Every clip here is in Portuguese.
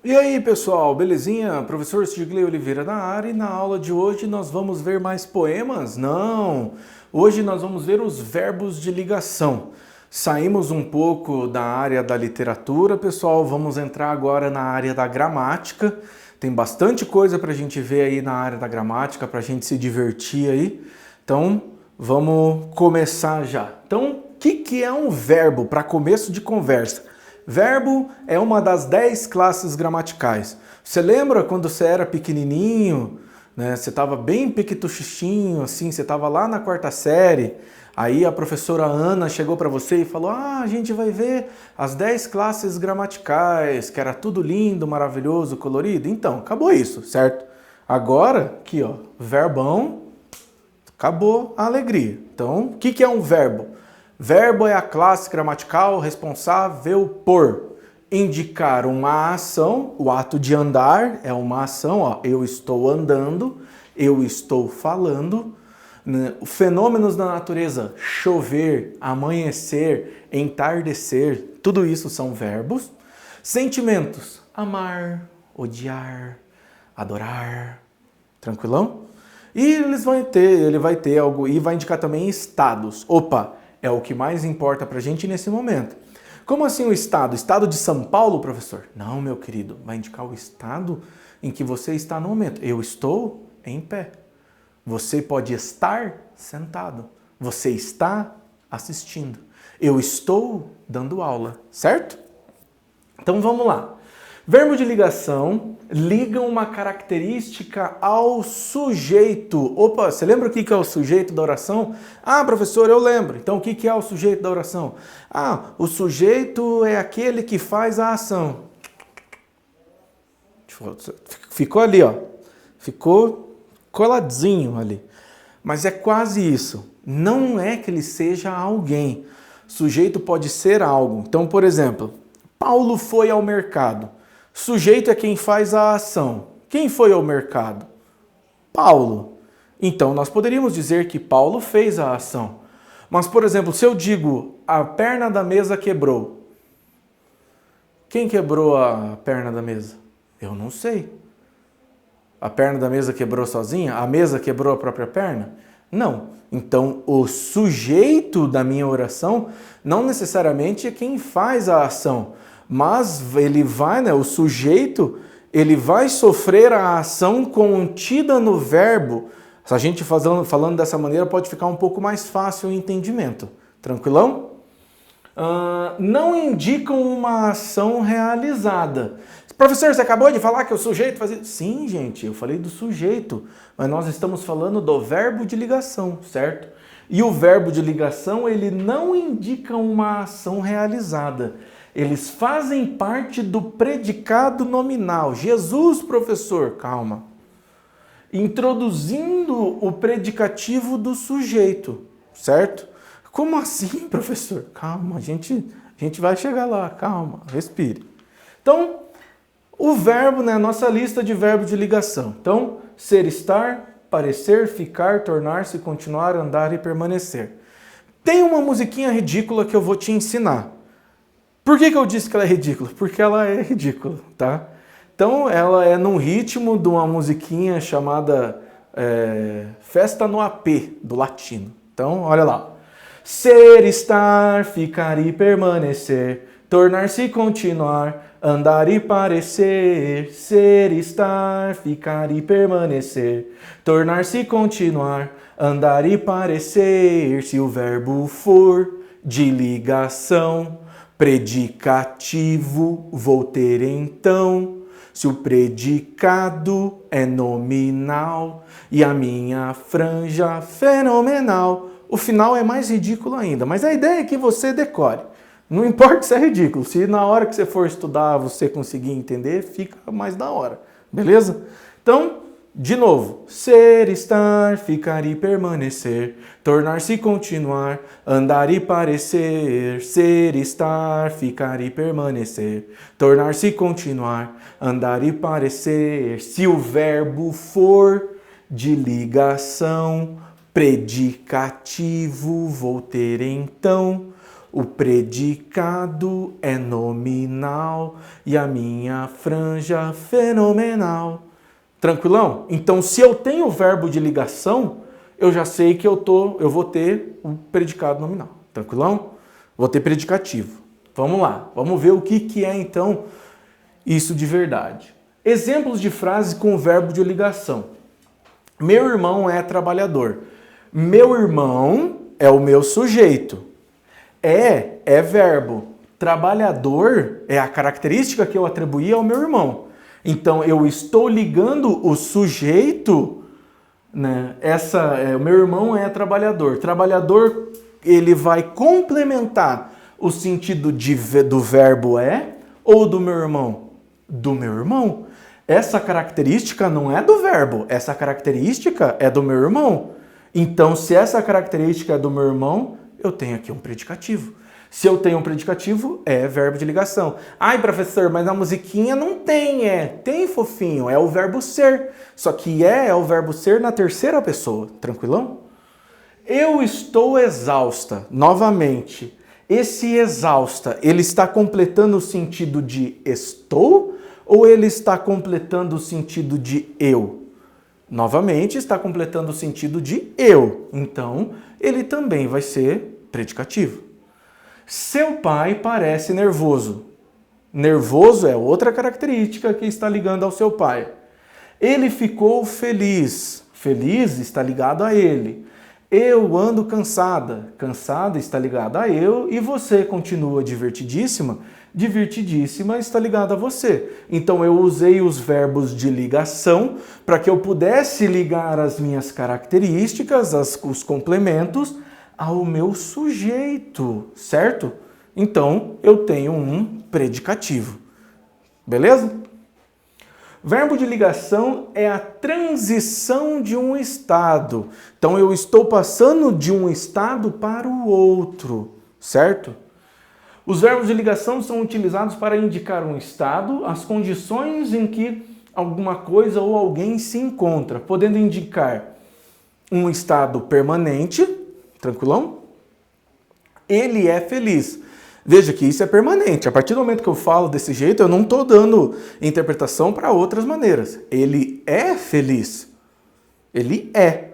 E aí, pessoal, belezinha? Professor Sigley Oliveira na área e na aula de hoje nós vamos ver mais poemas? Não! Hoje nós vamos ver os verbos de ligação. Saímos um pouco da área da literatura, pessoal, vamos entrar agora na área da gramática. Tem bastante coisa para a gente ver aí na área da gramática, para a gente se divertir aí. Então, vamos começar já. Então, o que é um verbo para começo de conversa? Verbo é uma das 10 classes gramaticais. Você lembra quando você era pequenininho, né? Você estava bem pequituchichinho, assim, você estava lá na quarta série, aí a professora Ana chegou para você e falou: a gente vai ver as 10 classes gramaticais, que era tudo lindo, maravilhoso, colorido. Então, acabou isso, certo? Agora, aqui ó, verbão, acabou a alegria. Então, o que é um verbo? Verbo é a classe gramatical responsável por indicar uma ação, o ato de andar é uma ação, ó, eu estou andando, eu estou falando. Fenômenos da natureza, chover, amanhecer, entardecer, tudo isso são verbos. Sentimentos, amar, odiar, adorar, tranquilão? E ele vai ter algo, e vai indicar também estados. Opa, é o que mais importa pra gente nesse momento. Como assim o estado? Estado de São Paulo, professor? Não, meu querido, vai indicar o estado em que você está no momento. Eu estou em pé. Você pode estar sentado. Você está assistindo. Eu estou dando aula, certo? Então vamos lá. Verbo de ligação liga uma característica ao sujeito. Opa, você lembra o que é o sujeito da oração? Ah, professor, eu lembro. Então o que é o sujeito da oração? Ah, o sujeito é aquele que faz a ação. Ficou ali, ó. Ficou coladinho ali. Mas é quase isso. Não é que ele seja alguém. Sujeito pode ser algo. Então, por exemplo, Paulo foi ao mercado. Sujeito é quem faz a ação. Quem foi ao mercado? Paulo. Então, nós poderíamos dizer que Paulo fez a ação. Mas, por exemplo, se eu digo a perna da mesa quebrou. Quem quebrou a perna da mesa? Eu não sei. A perna da mesa quebrou sozinha? A mesa quebrou a própria perna? Não. Então, o sujeito da minha oração não necessariamente é quem faz a ação, mas ele vai, né, o sujeito, ele vai sofrer a ação contida no verbo. Se a gente falando dessa maneira, pode ficar um pouco mais fácil o entendimento. Tranquilão? Não indicam uma ação realizada. Professor, você acabou de falar que o sujeito fazia... Sim, gente, eu falei do sujeito, mas nós estamos falando do verbo de ligação, certo? E o verbo de ligação, ele não indica uma ação realizada. Eles fazem parte do predicado nominal. Jesus, professor, calma. Introduzindo o predicativo do sujeito, certo? Como assim, professor? Calma, a gente vai chegar lá, calma, respire. Então, o verbo, né, nossa lista de verbos de ligação. Então, ser, estar, parecer, ficar, tornar-se, continuar, andar e permanecer. Tem uma musiquinha ridícula que eu vou te ensinar. Por que eu disse que ela é ridícula? Porque ela é ridícula, tá? Então, ela é num ritmo de uma musiquinha chamada Festa no AP, do latino. Então, olha lá. Ser, estar, ficar e permanecer, tornar-se, continuar, andar e parecer. Ser, estar, ficar e permanecer, tornar-se, continuar, andar e parecer. Se o verbo for de ligação, predicativo, vou ter então. Se o predicado é nominal e a minha franja fenomenal, o final é mais ridículo ainda, mas a ideia é que você decore. Não importa se é ridículo, se na hora que você for estudar você conseguir entender, fica mais da hora, beleza? Então, de novo, ser, estar, ficar e permanecer, tornar-se, continuar, andar e parecer. Ser, estar, ficar e permanecer, tornar-se, continuar, andar e parecer. Se o verbo for de ligação, predicativo, vou ter então. O predicado é nominal e a minha franja fenomenal. Tranquilão? Então, se eu tenho o verbo de ligação, eu já sei que eu vou ter o predicado nominal. Tranquilão? Vou ter predicativo. Vamos lá, vamos ver o que é então isso de verdade. Exemplos de frases com o verbo de ligação. Meu irmão é trabalhador. Meu irmão é o meu sujeito. É verbo. Trabalhador é a característica que eu atribuí ao meu irmão. Então, eu estou ligando o sujeito, né? O meu irmão é trabalhador. Trabalhador, ele vai complementar o sentido do verbo é ou do meu irmão? Do meu irmão. Essa característica não é do verbo, essa característica é do meu irmão. Então, se essa característica é do meu irmão, eu tenho aqui um predicativo. Se eu tenho um predicativo, é verbo de ligação. Ai, professor, mas na musiquinha não tem, Tem, fofinho, é o verbo ser. Só que é o verbo ser na terceira pessoa. Tranquilão? Eu estou exausta. Novamente, esse exausta, ele está completando o sentido de estou ou ele está completando o sentido de eu? Novamente, está completando o sentido de eu. Então, ele também vai ser predicativo. Seu pai parece nervoso. Nervoso é outra característica que está ligando ao seu pai. Ele ficou feliz. Feliz está ligado a ele. Eu ando cansada. Cansada está ligada a eu. E você continua divertidíssima. Divertidíssima está ligada a você. Então eu usei os verbos de ligação para que eu pudesse ligar as minhas características, os complementos, ao meu sujeito, certo? Então eu tenho um predicativo. Beleza? Verbo de ligação é a transição de um estado. Então eu estou passando de um estado para o outro, certo? Os verbos de ligação são utilizados para indicar um estado, as condições em que alguma coisa ou alguém se encontra, podendo indicar um estado permanente, tranquilão? Ele é feliz. Veja que isso é permanente. A partir do momento que eu falo desse jeito, eu não estou dando interpretação para outras maneiras. Ele é feliz. Ele é.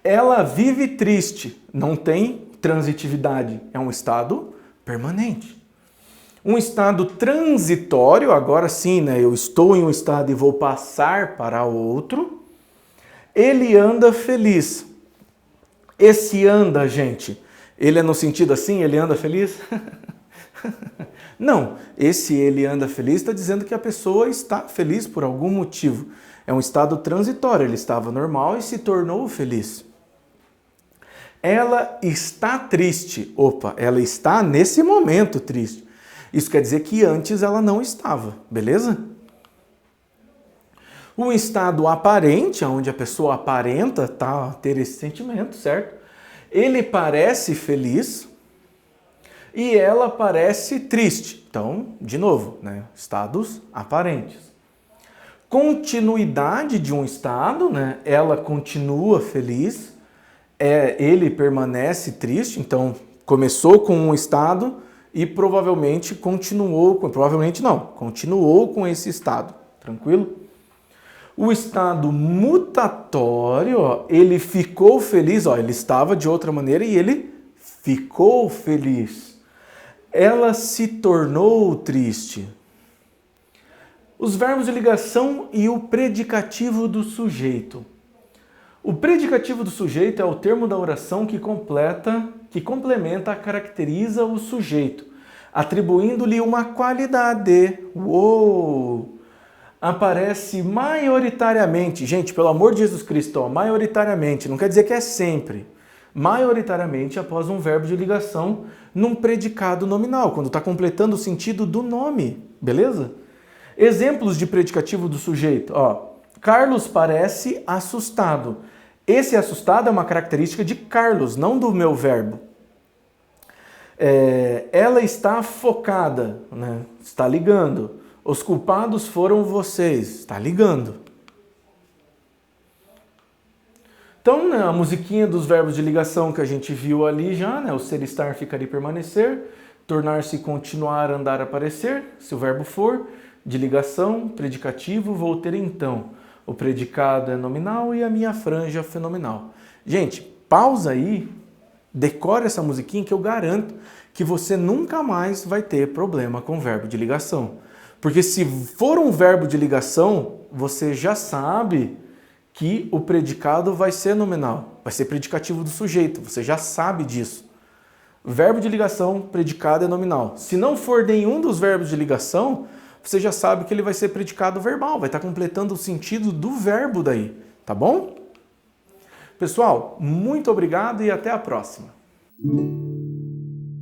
Ela vive triste. Não tem transitividade. É um estado permanente. Um estado transitório, agora sim, né? Eu estou em um estado e vou passar para outro. Ele anda feliz. Esse anda, gente, ele é no sentido assim, ele anda feliz? Não, esse ele anda feliz está dizendo que a pessoa está feliz por algum motivo. É um estado transitório, ele estava normal e se tornou feliz. Ela está triste. Opa, ela está nesse momento triste. Isso quer dizer que antes ela não estava, beleza? O estado aparente, onde a pessoa aparenta ter esse sentimento, certo? Ele parece feliz e ela parece triste. Então, de novo, né? Estados aparentes. Continuidade de um estado, né? Ela continua feliz, ele permanece triste, então começou com um estado e provavelmente continuou com esse estado, tranquilo? O estado mutatório, ele ficou feliz, ele estava de outra maneira e ele ficou feliz. Ela se tornou triste. Os verbos de ligação e o predicativo do sujeito. O predicativo do sujeito é o termo da oração que complementa, caracteriza o sujeito, atribuindo-lhe uma qualidade. Uou! Aparece maioritariamente, gente, pelo amor de Jesus Cristo, maioritariamente, não quer dizer que é sempre, maioritariamente após um verbo de ligação num predicado nominal, quando está completando o sentido do nome, beleza? Exemplos de predicativo do sujeito, Carlos parece assustado. Esse assustado é uma característica de Carlos, não do meu verbo. Ela está focada, né? Está ligando. Os culpados foram vocês. Está ligando. Então, né, a musiquinha dos verbos de ligação que a gente viu ali já, né? O ser, estar, ficar e permanecer, tornar-se, continuar, andar, aparecer, se o verbo for, de ligação, predicativo, vou ter então. O predicado é nominal e a minha franja é fenomenal. Gente, pausa aí, decore essa musiquinha que eu garanto que você nunca mais vai ter problema com o verbo de ligação. Porque se for um verbo de ligação, você já sabe que o predicado vai ser nominal, vai ser predicativo do sujeito, você já sabe disso. Verbo de ligação, predicado é nominal. Se não for nenhum dos verbos de ligação, você já sabe que ele vai ser predicado verbal, vai estar completando o sentido do verbo daí, tá bom? Pessoal, muito obrigado e até a próxima.